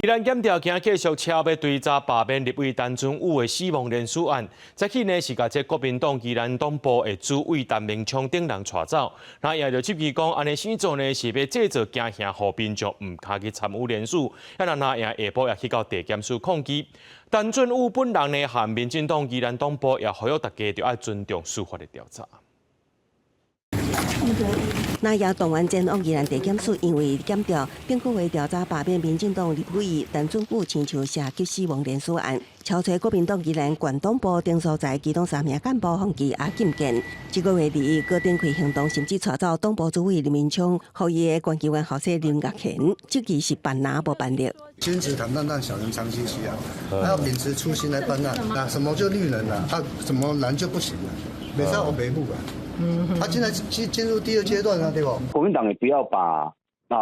宜兰检调今继续敲要追查罢免立委陈俊武的死亡连署案，早起呢是甲这国民党宜兰东部的主委陈明昌等人带走，那也就质疑讲，安尼先做呢是要制造惊吓，互民众唔敢去参与连署，也让那也下晡也去到地检署抗议。陈俊武本人呢和民进党宜兰东部也呼吁大家就要尊重司法的调查。那也动员前往宜兰地检署，因为检调并规划调查罢免民进党立委陈俊武亲像射击死亡连署案，敲找国民党宜兰县东部等所在其中3名干部方其阿金健。这个月2日，各展开行动，甚至带走东部主委林明昌，和伊的关系员后生林岳贤，质疑是办拿无办理。君子坦荡荡，小人长戚戚啊！他要秉持初心来办案啊，什么就绿人了，什么蓝就不行了，没上我北部啊。他现在进入第2阶段了，对吧？国民党也不要把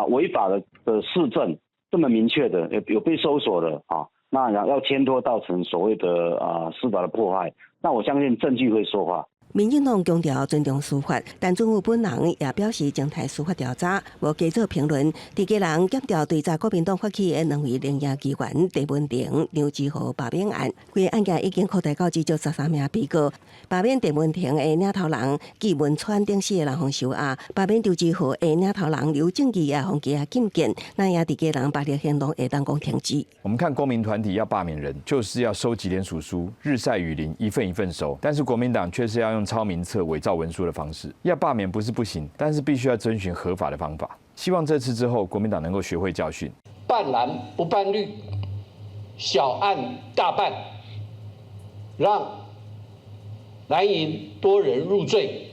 违法的事证这么明确的有被搜索的那要牵拖到成所谓的司法的迫害，那我相信证据会说话。民进党强调尊重司法，但政府本人也表示静态司法调查，无加做评论。地家人检调追查国民党发起的2位领业机关陈文婷、梁志豪罢免案，规案件已经扩大到至少13名被告。罢免陈文婷的领头人纪文川等4个人方收押，罢免梁志豪的领头人刘正义也方其禁见，那也地家人罢免行动会当讲停止。我们看公民团体要罢免人，就是要收集联署书，日晒雨淋，一份一份收。但是国民党却是要用抄名册、伪造文书的方式，要罢免不是不行，但是必须要遵循合法的方法。希望这次之后，国民党能够学会教训。办蓝不办绿，小案大办，让蓝营多人入罪，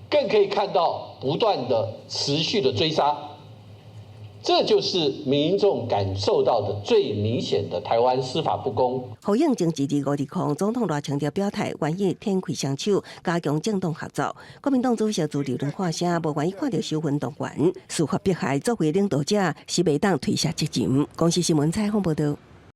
更可以看到不断的持续的追杀。这就是民众感受到的最明显的台湾司法不公。呼应政治5日抗总统赖清德表态，愿意天开双手，加强政党合作。国民党主席朱立伦发声，无愿意看到修分动员、司法迫害，作为领导者是未当推卸责任。公司新闻采访报道。